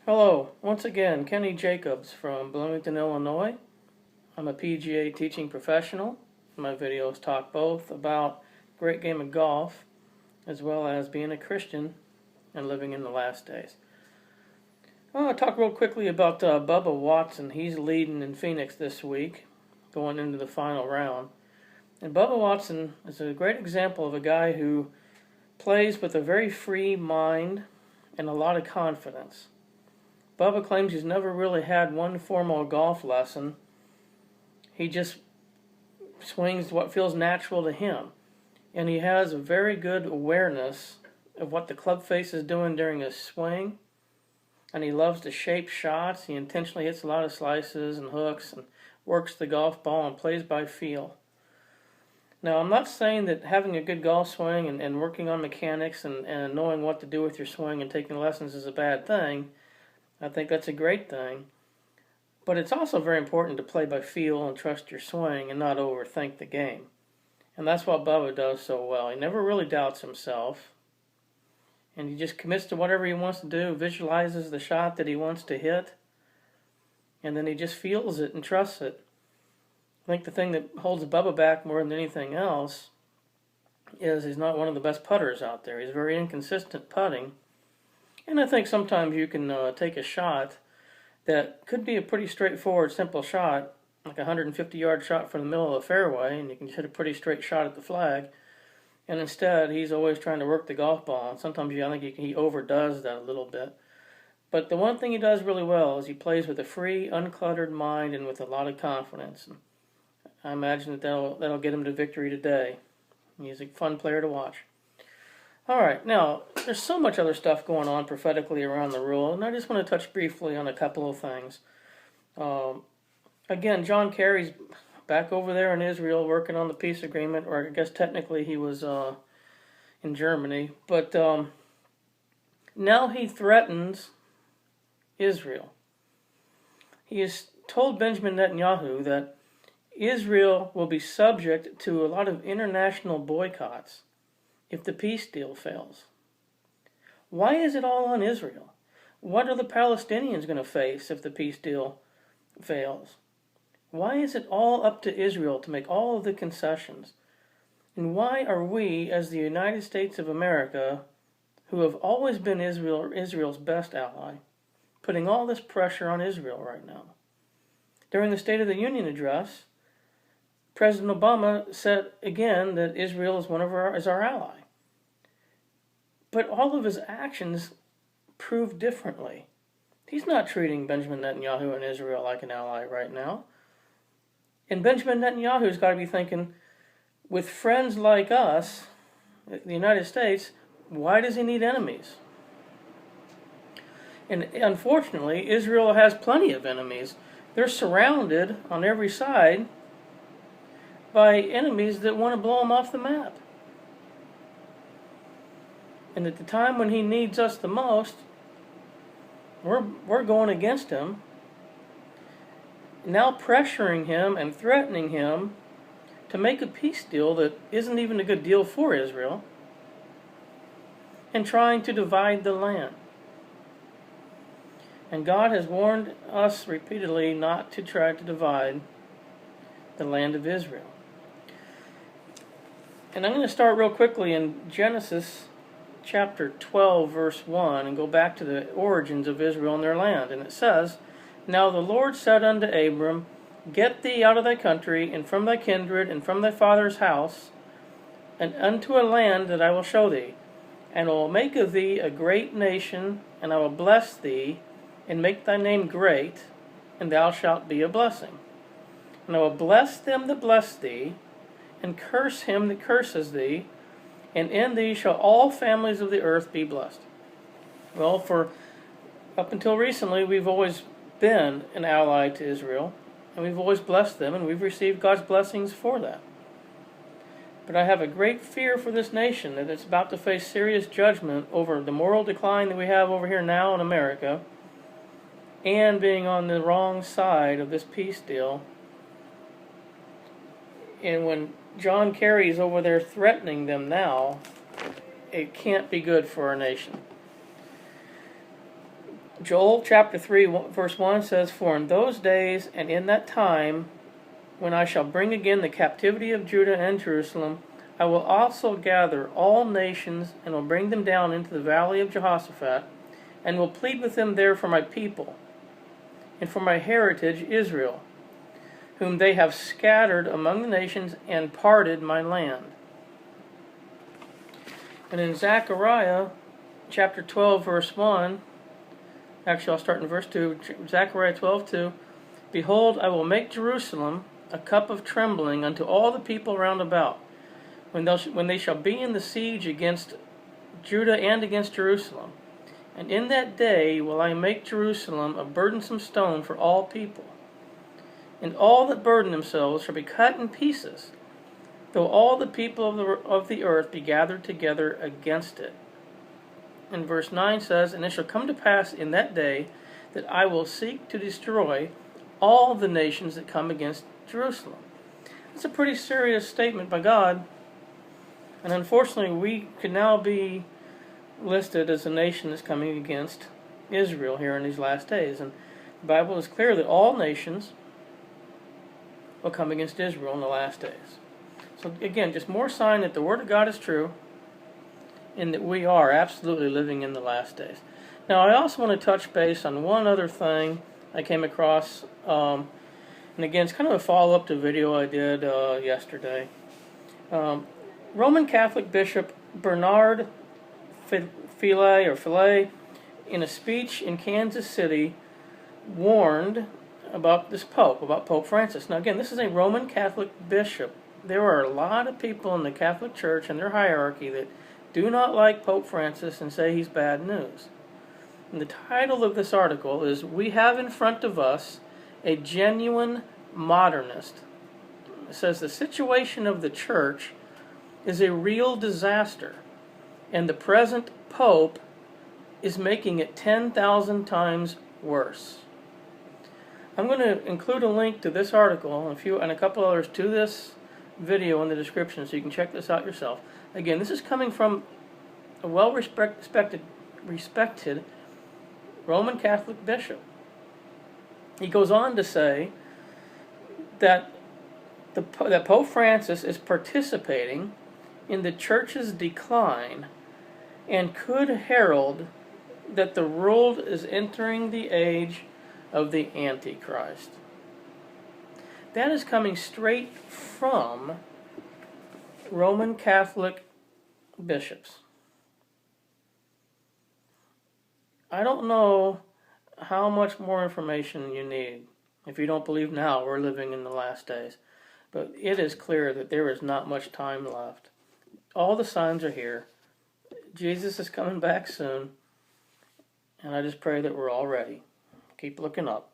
Hello, once again, Kenny Jacobs from Bloomington, Illinois. I'm a PGA teaching professional. My videos talk both about a great game of golf as well as being a Christian and living in the last days. I want to talk real quickly about Bubba Watson. He's leading in Phoenix this week, going into the final round. And Bubba Watson is a great example of a guy who plays with a very free mind and a lot of confidence. Bubba claims he's never really had one formal golf lesson. He just swings what feels natural to him. And he has a very good awareness of what the club face is doing during his swing. And he loves to shape shots. He intentionally hits a lot of slices and hooks and works the golf ball and plays by feel. Now, I'm not saying that having a good golf swing and working on mechanics and knowing what to do with your swing and taking lessons is a bad thing. I think that's a great thing. But it's also very important to play by feel and trust your swing and not overthink the game. And that's what Bubba does so well. He never really doubts himself. And he just commits to whatever he wants to do, visualizes the shot that he wants to hit, and then he just feels it and trusts it. I think the thing that holds Bubba back more than anything else is he's not one of the best putters out there. He's very inconsistent putting. And I think sometimes you can take a shot that could be a pretty straightforward, simple shot, like a 150-yard shot from the middle of the fairway, and you can hit a pretty straight shot at the flag. And instead, he's always trying to work the golf ball. And sometimes I think he overdoes that a little bit. But the one thing he does really well is he plays with a free, uncluttered mind and with a lot of confidence. And I imagine that'll get him to victory today. He's a fun player to watch. All right, now, there's so much other stuff going on prophetically around the rule, and I just want to touch briefly on a couple of things. Again, John Kerry's back over there in Israel working on the peace agreement, or I guess technically he was in Germany, but now he threatens Israel. He has told Benjamin Netanyahu that Israel will be subject to a lot of international boycotts if the peace deal fails. Why is it all on Israel? What are the Palestinians going to face if the peace deal fails? Why is it all up to Israel to make all of the concessions? And why are we, as the United States of America, who have always been Israel's best ally, putting all this pressure on Israel right now? During the State of the Union address, President Obama said again that Israel is our ally. But all of his actions prove differently. He's not treating Benjamin Netanyahu and Israel like an ally right now. And Benjamin Netanyahu's got to be thinking, with friends like us, the United States, why does he need enemies? And unfortunately, Israel has plenty of enemies. They're surrounded on every side by enemies that want to blow them off the map. And at the time when he needs us the most, we're going against him, now pressuring him and threatening him to make a peace deal that isn't even a good deal for Israel, and trying to divide the land. And God has warned us repeatedly not to try to divide the land of Israel. And I'm going to start real quickly in Genesis chapter 12, verse 1, and go back to the origins of Israel and their land. And it says, "Now the Lord said unto Abram, Get thee out of thy country, and from thy kindred, and from thy father's house, and unto a land that I will show thee. And I will make of thee a great nation, and I will bless thee, and make thy name great, and thou shalt be a blessing. And I will bless them that bless thee, and curse him that curses thee, and in thee shall all families of the earth be blessed." Well, for up until recently, we've always been an ally to Israel, and we've always blessed them, and we've received God's blessings for that. But I have a great fear for this nation, that it's about to face serious judgment over the moral decline that we have over here now in America, and being on the wrong side of this peace deal. And when John Kerry's over there threatening them now, it can't be good for our nation. Joel chapter 3 verse 1 says, "For in those days and in that time, when I shall bring again the captivity of Judah and Jerusalem, I will also gather all nations and will bring them down into the valley of Jehoshaphat, and will plead with them there for my people, and for my heritage Israel, whom they have scattered among the nations and parted my land." And in Zechariah chapter 12 verse 1, actually I'll start in verse 2, Zechariah 12:2, "Behold, I will make Jerusalem a cup of trembling unto all the people round about, when they shall be in the siege against Judah and against Jerusalem. And in that day will I make Jerusalem a burdensome stone for all people. And all that burden themselves shall be cut in pieces, though all the people of the earth be gathered together against it." And verse 9 says, "And it shall come to pass in that day that I will seek to destroy all the nations that come against Jerusalem." It's a pretty serious statement by God. And unfortunately, we can now be listed as a nation that's coming against Israel here in these last days. And the Bible is clear that all nations will come against Israel in the last days. So again, just more sign that the Word of God is true and that we are absolutely living in the last days. Now, I also want to touch base on one other thing I came across. And again, it's kind of a follow-up to a video I did yesterday. Roman Catholic Bishop Bernard Fillet, in a speech in Kansas City, warned about this Pope, about Pope Francis. Now again, this is a Roman Catholic bishop. There are a lot of people in the Catholic Church and their hierarchy that do not like Pope Francis and say he's bad news. And the title of this article is, "We have in front of us a genuine modernist." It says the situation of the Church is a real disaster, and the present Pope is making it 10,000 times worse. I'm going to include a link to this article and a couple others to this video in the description so you can check this out yourself. Again, this is coming from a well-respected Roman Catholic bishop. He goes on to say that Pope Francis is participating in the Church's decline and could herald that the world is entering the age of the Antichrist. That is coming straight from Roman Catholic bishops. I don't know how much more information you need if you don't believe now we're living in the last days. But it is clear that there is not much time left. All the signs are here. Jesus is coming back soon. And I just pray that we're all ready. Keep looking up.